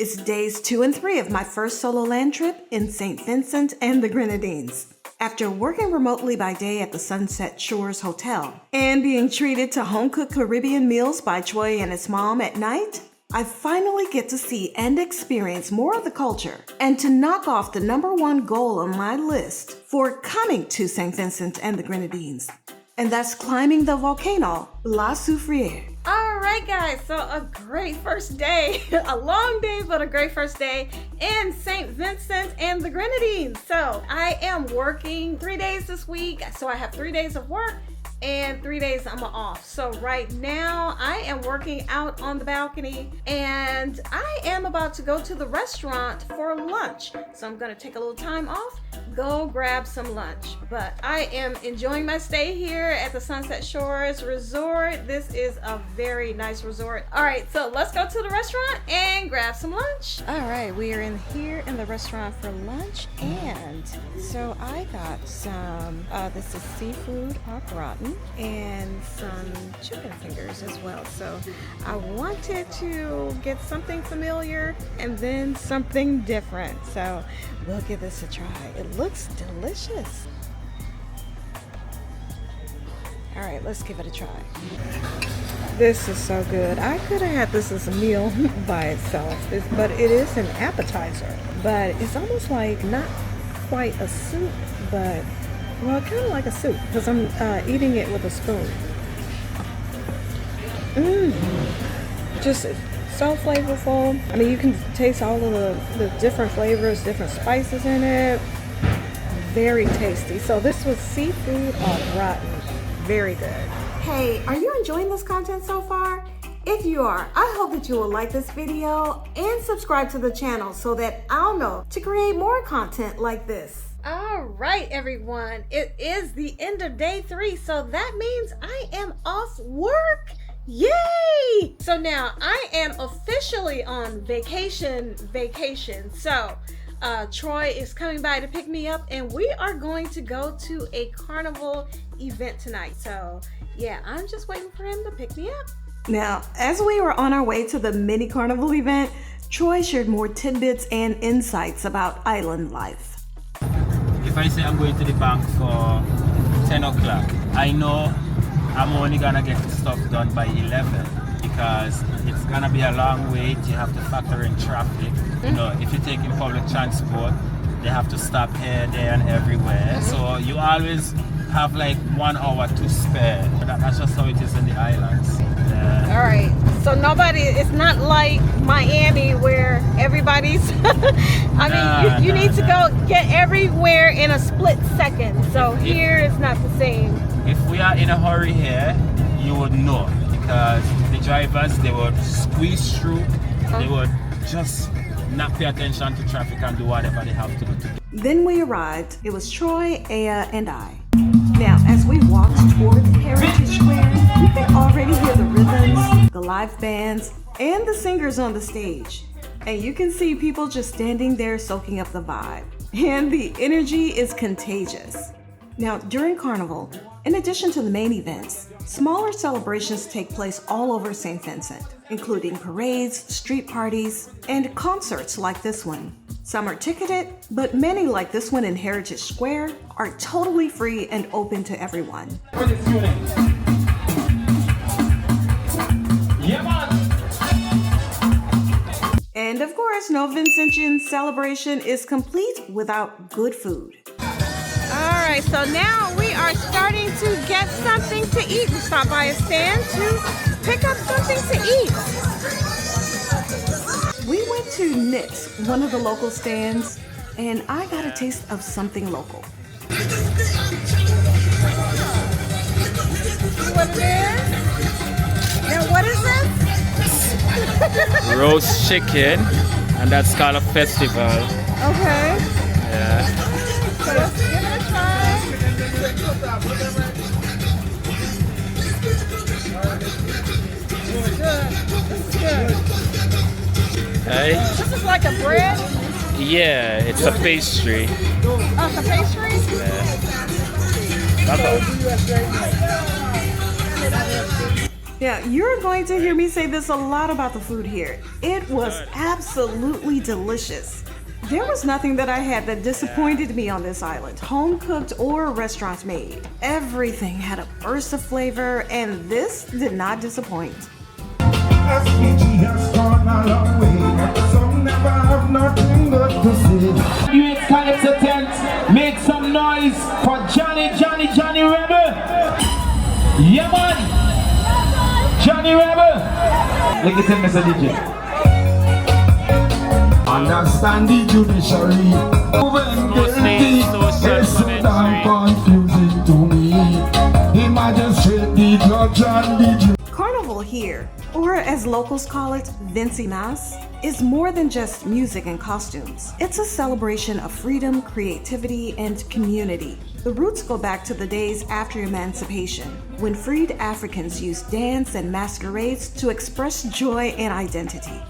It's days 2 and 3 of my first solo land trip in St. Vincent and the Grenadines. After working remotely by day at the Sunset Shores Hotel and being treated to home-cooked Caribbean meals by Troy and his mom at night, I finally get to see and experience more of the culture and to knock off the #1 goal on my list for coming to St. Vincent and the Grenadines. And that's climbing the volcano, La Soufrière. All right, guys, so a great first day, a long day, but a great first day in St. Vincent and the Grenadines. So I am working 3 days this week, so I have 3 days of work and 3 days I'm off. So right now I am working out on the balcony and I am about to go to the restaurant for lunch. So I'm gonna take a little time off, go grab some lunch. But I am enjoying my stay here at the Sunset Shores Resort. This is a very nice resort. All right, so let's go to the restaurant and grab some lunch. All right, we are here in the restaurant for lunch, and so I got some, this is seafood au gratin and some chicken fingers as well. So I wanted to get something familiar and then something different. So we'll give this a try. It looks delicious. All right, let's give it a try. This is so good. I could have had this as a meal by itself, but it is an appetizer. But it's almost like not quite a soup, but well, kind of like a soup because I'm eating it with a spoon. Just so flavorful. I mean, you can taste all of the different flavors, different spices in it. Very tasty. So this was seafood au gratin. Very good. Hey, are you enjoying this content so far? If you are, I hope that you will like this video and subscribe to the channel so that I'll know to create more content like this. All right, everyone, it is the end of day 3, so that means I am off work. Yay! So now I am officially on vacation. So Troy is coming by to pick me up and we are going to go to a carnival event tonight. So yeah, I'm just waiting for him to pick me up. Now, as we were on our way to the mini carnival event, Troy shared more tidbits and insights about island life. If I say I'm going to the bank for 10 o'clock, I know I'm only gonna get stuff done by 11 because it's gonna be a long wait. You have to factor in traffic. You know, if you're taking public transport, they have to stop here, there, and everywhere. So you always have like 1 hour to spare. That's just how it is in the islands. Yeah. All right. So it's not like Miami where everybody's, you need to go get everywhere in a split second. So here it's not the same. If we are in a hurry here, you would know because the drivers, they would squeeze through, they would just not pay attention to traffic and do whatever they have to do. Then we arrived. It was Troy, Aya, and I. Now, as we walked toward Heritage Square, you can already hear the rhythms, the live bands, and the singers on the stage. And you can see people just standing there soaking up the vibe. And the energy is contagious. Now, during Carnival, in addition to the main events, smaller celebrations take place all over St. Vincent, including parades, street parties, and concerts like this one. Some are ticketed, but many like this one in Heritage Square are totally free and open to everyone. And of course, no Vincentian celebration is complete without good food. All right, so now we are starting to get something to eat. We stopped by a stand to pick up something to eat. We went to Nick's, one of the local stands, and I got a taste of something local. What it is? Now what is this? Roast chicken, and that's called a festival. Okay. Yeah. So let's give it a try. It's good. It's good. Hey? This is like a bread? Yeah, it's a pastry. Oh, it's a pastry? Yeah. Yeah, you're going to hear me say this a lot about the food here. It was absolutely delicious. There was nothing that I had that disappointed me on this island, home cooked or restaurant made. Everything had a burst of flavor, and this did not disappoint. SPG has gone a long way. Some never have nothing good to say. You ain't Calypso tent. Make some noise for Johnny Rebel. Yeah, man. Johnny Rebel. Look at him, Mr. DJ. Understand the judiciary. It's so damn confusing to me. The magistrate, the judge, and the jury. Carnival here, or as locals call it, Vincy Mas, is more than just music and costumes. It's a celebration of freedom, creativity, and community. The roots go back to the days after emancipation, when freed Africans used dance and masquerades to express joy and identity.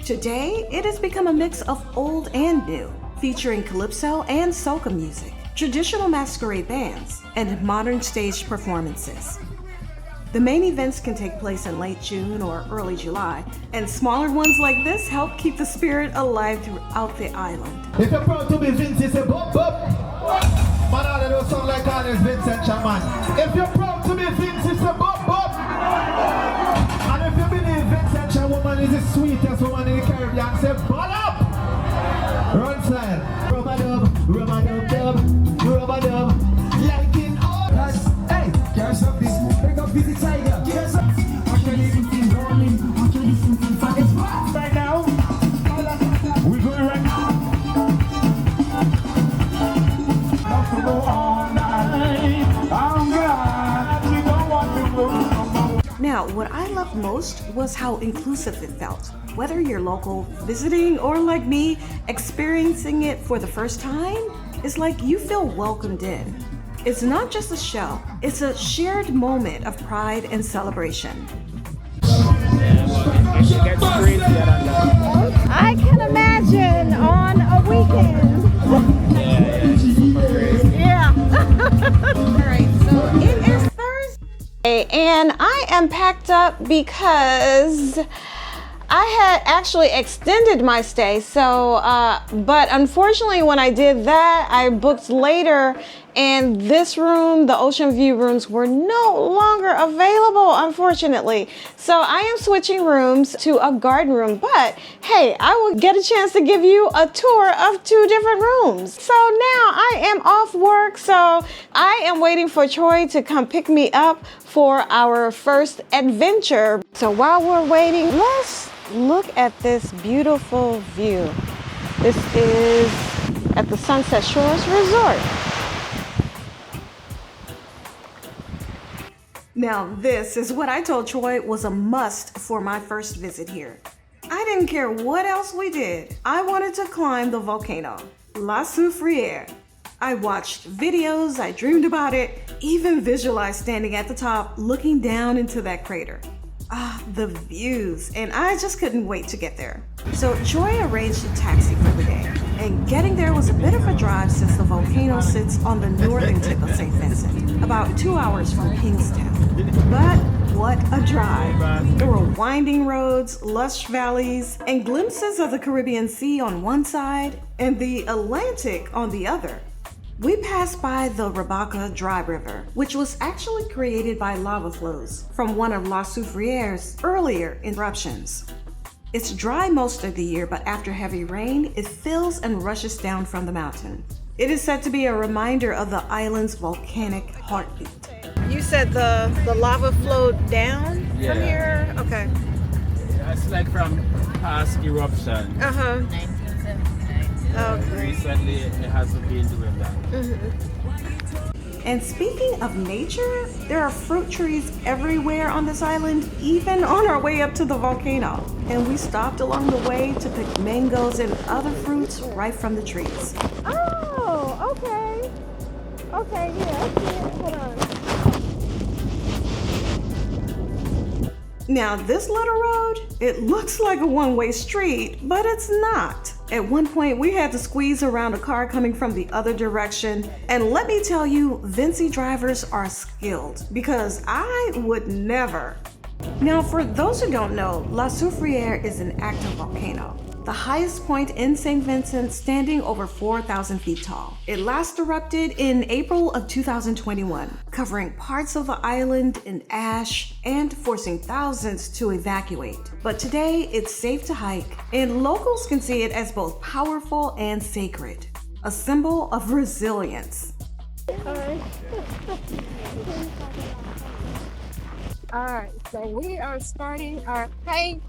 Today, it has become a mix of old and new, featuring calypso and soca music, traditional masquerade bands, and modern stage performances. The main events can take place in late June or early July, and smaller ones like this help keep the spirit alive throughout the island. If you're proud to be Vincy, say bop bop. Man, all of those sound like all this Vincentian man. If you're proud to be Vincy, say bop bop. And if you believe Vincentian woman is the sweetest woman in the Caribbean, say ball up. Run style. Rub-a-dub, rub-a-dub-dub, rub-a-dub. Like in all. Hey, get something. Pick up Vincy Tiger. Get something. Right now, we're going right now. Now, what I loved most was how inclusive it felt. Whether you're local, visiting, or like me, experiencing it for the first time, it's like you feel welcomed in. It's not just a show, it's a shared moment of pride and celebration. I can imagine on a weekend. Yeah. All right, so it is Thursday, and I am packed up because I had actually extended my stay. So, but unfortunately, when I did that, I booked later, and this room, the ocean view rooms, were no longer available, unfortunately. So I am switching rooms to a garden room, but hey, I will get a chance to give you a tour of 2 different rooms. So now I am off work, so I am waiting for Troy to come pick me up for our first adventure. So while we're waiting, let's look at this beautiful view. This is at the Sunset Shores Resort. Now, this is what I told Troy was a must for my first visit here. I didn't care what else we did. I wanted to climb the volcano, La Soufrière. I watched videos, I dreamed about it, even visualized standing at the top, looking down into that crater. The views, and I just couldn't wait to get there. So Troy arranged a taxi for the day, and getting there was a bit of a drive since the volcano sits on the northern tip of St. Vincent, about 2 hours from Kingstown. But what a drive! There were winding roads, lush valleys, and glimpses of the Caribbean Sea on one side and the Atlantic on the other. We passed by the Rabaka Dry River, which was actually created by lava flows from one of La Soufrière's earlier eruptions. It's dry most of the year, but after heavy rain, it fills and rushes down from the mountain. It is said to be a reminder of the island's volcanic heartbeat. You said the lava flowed down from here? Okay. That's like from past eruption. Uh-huh. 1979. Okay. Recently, it hasn't been doing that. And speaking of nature, there are fruit trees everywhere on this island, even on our way up to the volcano. And we stopped along the way to pick mangoes and other fruits right from the trees. Oh, okay. Okay, yeah, I see it. Hold on. Now this little road, it looks like a one-way street, but it's not. At one point, we had to squeeze around a car coming from the other direction. And let me tell you, Vincy drivers are skilled, because I would never. Now, for those who don't know, La Soufrière is an active volcano, the highest point in St. Vincent, standing over 4,000 feet tall. It last erupted in April of 2021, covering parts of the island in ash and forcing thousands to evacuate. But today, it's safe to hike, and locals can see it as both powerful and sacred, a symbol of resilience. Alright, so we are starting our hike.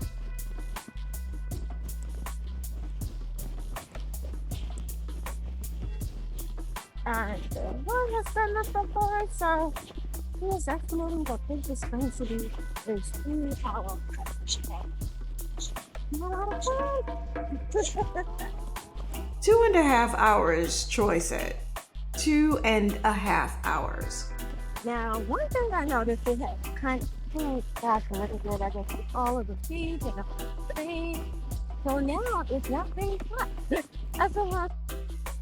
And the Lord has done this before, so he is estimating that this is going to be a 2-hour hike. Not a 2.5 hours, Troy said. 2.5 hours. Now, one thing I noticed is that kind of pulled back a little bit, I guess, with all of the feeds and the rain. So now it's not being hot. As a lot.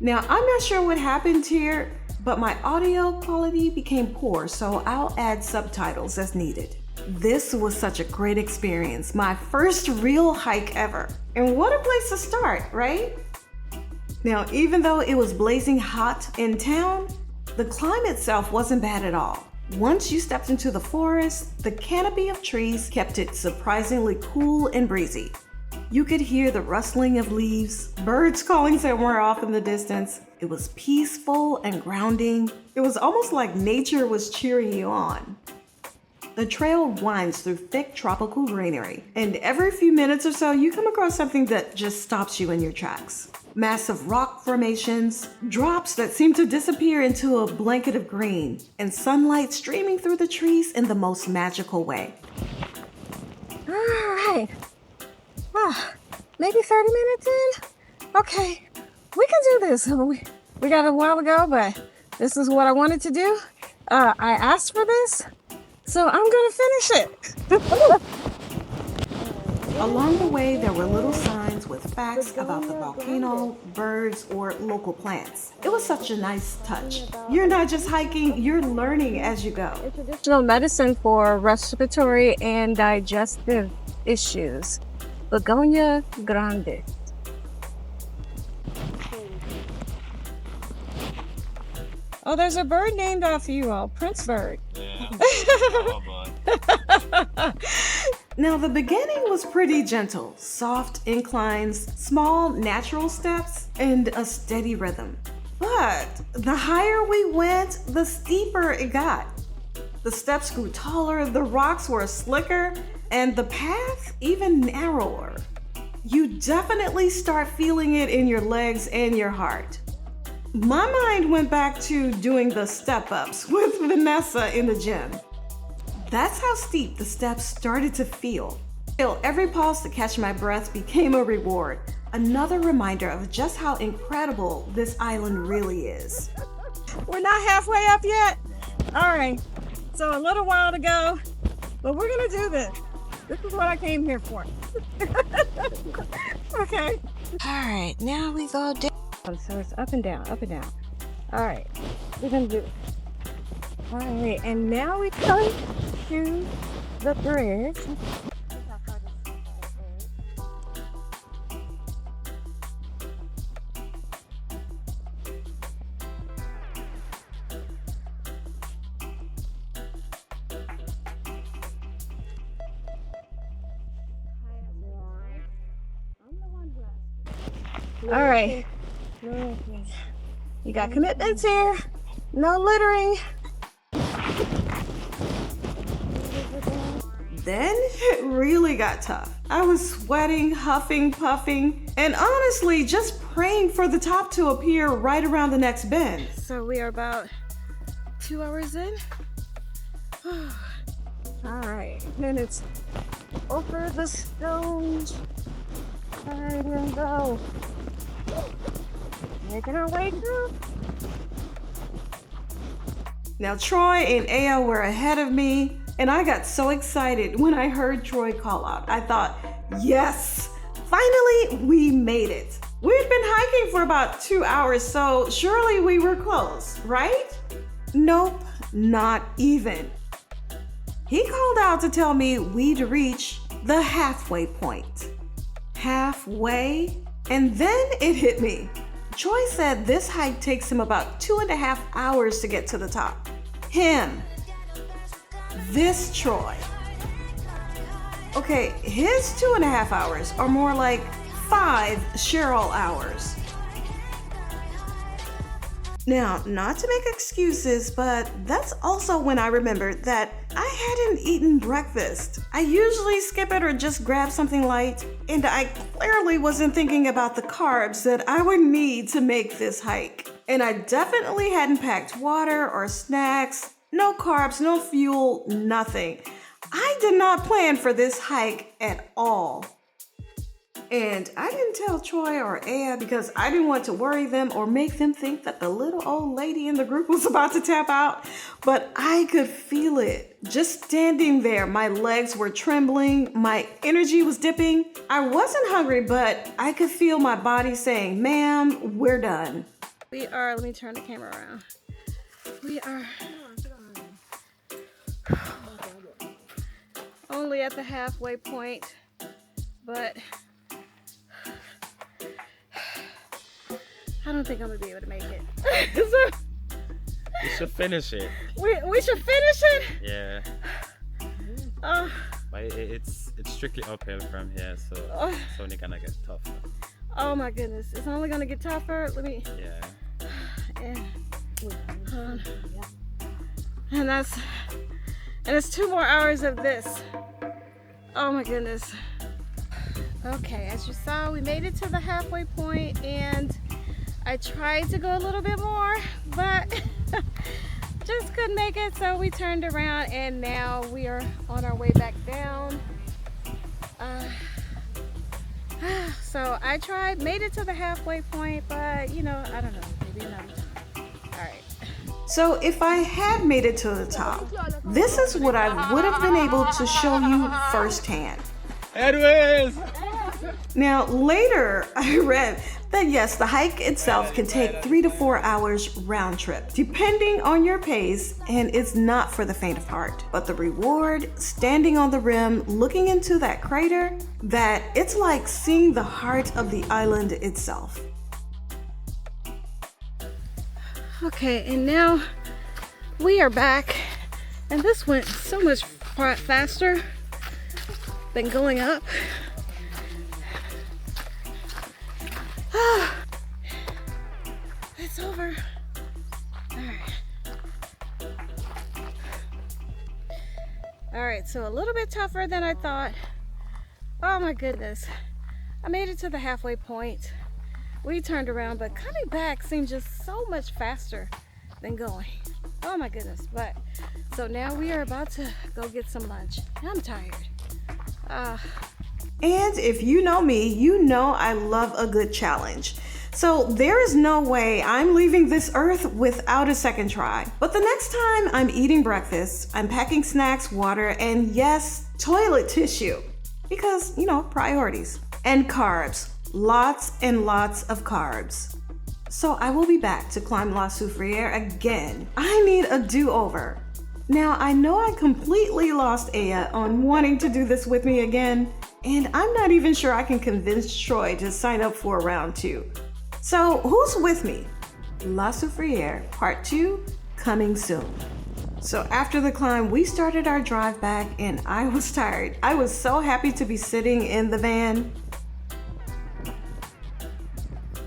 Now, I'm not sure what happened here, but my audio quality became poor, so I'll add subtitles as needed. This was such a great experience, my first real hike ever. And what a place to start, right? Now, even though it was blazing hot in town, the climb itself wasn't bad at all. Once you stepped into the forest, the canopy of trees kept it surprisingly cool and breezy. You could hear the rustling of leaves, birds calling somewhere off in the distance. It was peaceful and grounding. It was almost like nature was cheering you on. The trail winds through thick tropical greenery, and every few minutes or so you come across something that just stops you in your tracks. Massive rock formations, drops that seem to disappear into a blanket of green, and sunlight streaming through the trees in the most magical way. All right. Maybe 30 minutes in? Okay, we can do this. We got a while to go, but this is what I wanted to do. I asked for this, so I'm gonna finish it. Along the way, there were little signs with facts about the volcano, birds, or local plants. It was such a nice touch. You're not just hiking, you're learning as you go. Traditional medicine for respiratory and digestive issues. Begonia grande. Oh, there's a bird named after you all, Prince Bird. Yeah. Now, the beginning was pretty gentle. Soft inclines, small natural steps, and a steady rhythm. But the higher we went, the steeper it got. The steps grew taller, the rocks were slicker, and the path even narrower. You definitely start feeling it in your legs and your heart. My mind went back to doing the step-ups with Vanessa in the gym. That's how steep the steps started to feel. Still, every pause to catch my breath became a reward, another reminder of just how incredible this island really is. We're not halfway up yet. All right, so a little while to go, but we're gonna do this. This is what I came here for. Okay. All right, now we go down. So it's up and down, up and down. All right, we're gonna do it. All right, and now we come to the bridge. All right. You got commitments here. No littering. Then it really got tough. I was sweating, huffing, puffing, and honestly just praying for the top to appear right around the next bend. So we are about 2 hours in. All right. Then it's over the stones. All right, here we go. Making our way through. Now Troy and Aya were ahead of me, and I got so excited when I heard Troy call out. I thought, yes, finally we made it. We'd been hiking for about 2 hours, so surely we were close, right? Nope, not even. He called out to tell me we'd reach the halfway point. Halfway? And then it hit me. Troy said this hike takes him about 2.5 hours to get to the top. Him. This Troy. Okay, his 2.5 hours are more like 5 Cheryl hours. Now, not to make excuses, but that's also when I remembered that I hadn't eaten breakfast. I usually skip it or just grab something light, and I clearly wasn't thinking about the carbs that I would need to make this hike. And I definitely hadn't packed water or snacks, no carbs, no fuel, nothing. I did not plan for this hike at all. And I didn't tell Troy or Aya because I didn't want to worry them or make them think that the little old lady in the group was about to tap out. But I could feel it. Just standing there, my legs were trembling, my energy was dipping. I wasn't hungry, but I could feel my body saying, ma'am, we're done. We are, let me turn the camera around. We are only at the halfway point, but I don't think I'm gonna be able to make it. You should finish it. We should finish it? Yeah. But it's strictly uphill from here, so it's only gonna get tougher. Oh my goodness, it's only gonna get tougher. Let me. Yeah. And it's 2 more hours of this. Oh my goodness. Okay, as you saw, we made it to the halfway point, and I tried to go a little bit more, but just couldn't make it, so we turned around and now we are on our way back down. So I tried, made it to the halfway point, but you know, I don't know, maybe another time. All right. So if I had made it to the top, this is what I would have been able to show you firsthand. Edwards! Now, later I read that yes, the hike itself can take 3 to 4 hours round trip, depending on your pace, and it's not for the faint of heart. But the reward, standing on the rim, looking into that crater, that it's like seeing the heart of the island itself. Okay, and now we are back, and this went so much faster than going up. It's over. All right, so a little bit tougher than I thought. Oh my goodness. I made it to the halfway point. We turned around, but coming back seemed just so much faster than going. Oh my goodness. But so now we are about to go get some lunch. I'm tired. And if you know me, you know I love a good challenge. So there is no way I'm leaving this earth without a second try. But the next time I'm eating breakfast, I'm packing snacks, water, and yes, toilet tissue. Because, you know, priorities. And carbs. Lots and lots of carbs. So I will be back to climb La Soufrière again. I need a do-over. Now, I know I completely lost Aya on wanting to do this with me again, and I'm not even sure I can convince Troy to sign up for round 2. So who's with me? La Soufrière Part 2 coming soon. So after the climb, we started our drive back, and I was tired. I was so happy to be sitting in the van.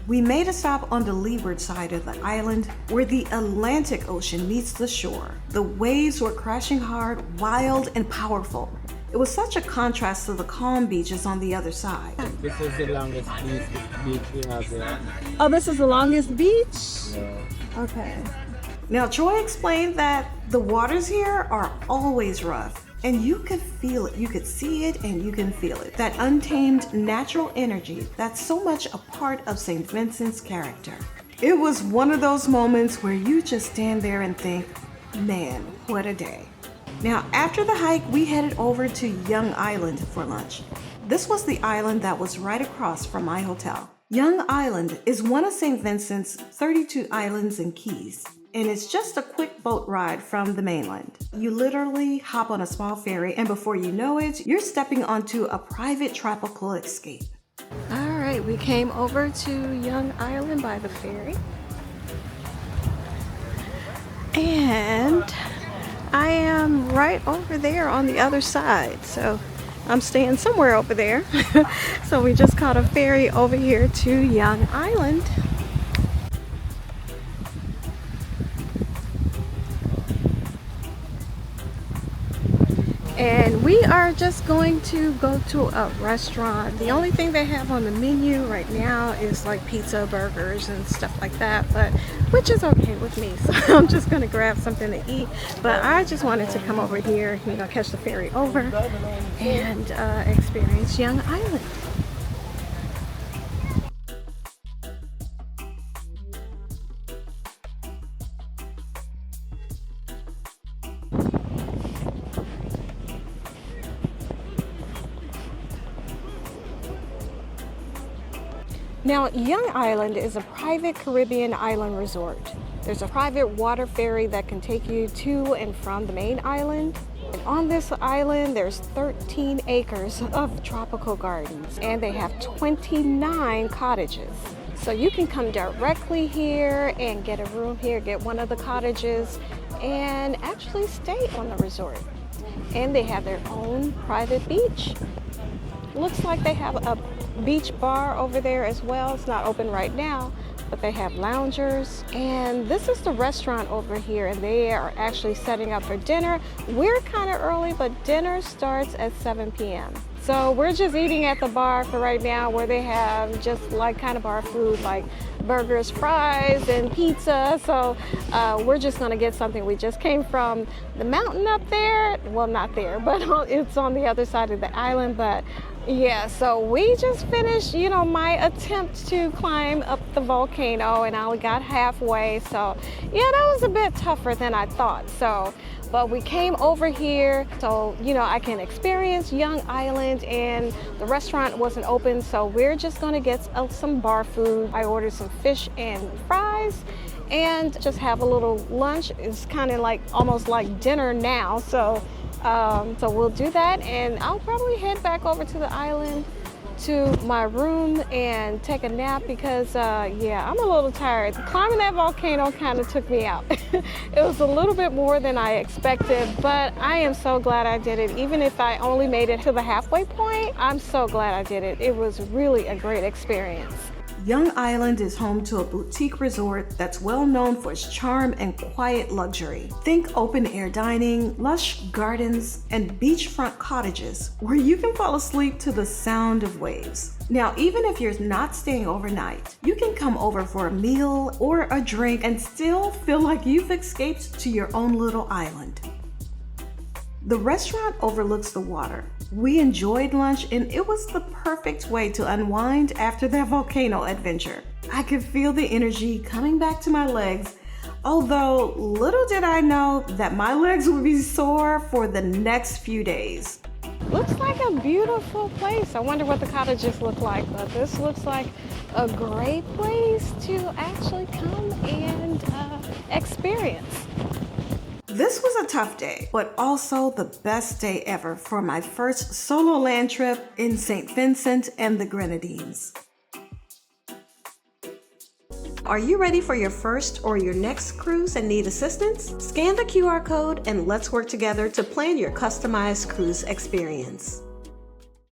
We made a stop on the leeward side of the island where the Atlantic Ocean meets the shore. The waves were crashing hard, wild, and powerful. It was such a contrast to the calm beaches on the other side. This is the longest beach we have there. Oh, this is the longest beach? Yeah. Okay. Now, Troy explained that the waters here are always rough. And you could feel it, you could see it, and you can feel it. That untamed natural energy that's so much a part of St. Vincent's character. It was one of those moments where you just stand there and think, man, what a day. Now, after the hike, we headed over to Young Island for lunch. This was the island that was right across from my hotel. Young Island is one of St. Vincent's 32 islands and keys. and it's just a quick boat ride from the mainland. You literally hop on a small ferry, and before you know it, you're stepping onto a private tropical escape. All right, we came over to Young Island by the ferry. And I am right over there on the other side. So I'm staying somewhere over there. So we just caught a ferry over here to Young Island. And we are just going to go to a restaurant. The only thing they have on the menu right now is like pizza, burgers, and stuff like that, but which is okay with me. So I'm just gonna grab something to eat. But I just wanted to come over here, you know, catch the ferry over and experience Young Island. Now, Young Island is a private Caribbean island resort. There's a private water ferry that can take you to and from the main island. And on this island, there's 13 acres of tropical gardens, and they have 29 cottages. So you can come directly here and get a room here, get one of the cottages, and actually stay on the resort. And they have their own private beach. Looks like they have a beach bar over there as well. It's not open right now, but they have loungers. And this is the restaurant over here, and they are actually setting up for dinner. We're kind of early, but dinner starts at 7 p.m. So we're just eating at the bar for right now, where they have just like kind of bar food like burgers, fries, and pizza. So we're just gonna get something. We just came from the mountain up there. Well, not there, but it's on the other side of the island. But yeah, so we just finished, you know, my attempt to climb up the volcano, and I only got halfway. So yeah, that was a bit tougher than I thought. So, but we came over here so, you know, I can experience Young Island, and the restaurant wasn't open. So we're just gonna get some bar food. I ordered some fish and fries and just have a little lunch. It's kind of like almost like dinner now. So so we'll do that, and I'll probably head back over to the island to my room and take a nap because yeah, I'm a little tired. Climbing that volcano kind of took me out. It was a little bit more than I expected, but I am so glad I did it. Even if I only made it to the halfway point, I'm so glad I did it. It was really a great experience. Young Island is home to a boutique resort that's well known for its charm and quiet luxury. Think open air dining, lush gardens, and beachfront cottages where you can fall asleep to the sound of waves. Now, even if you're not staying overnight, you can come over for a meal or a drink and still feel like you've escaped to your own little island. The restaurant overlooks the water. We enjoyed lunch, and it was the perfect way to unwind after that volcano adventure. I could feel the energy coming back to my legs, although little did I know that my legs would be sore for the next few days. Looks like a beautiful place. I wonder what the cottages look like, but this looks like a great place to actually come and experience. This was a tough day, but also the best day ever for my first solo land trip in St. Vincent and the Grenadines. Are you ready for your first or your next cruise and need assistance? Scan the QR code and let's work together to plan your customized cruise experience.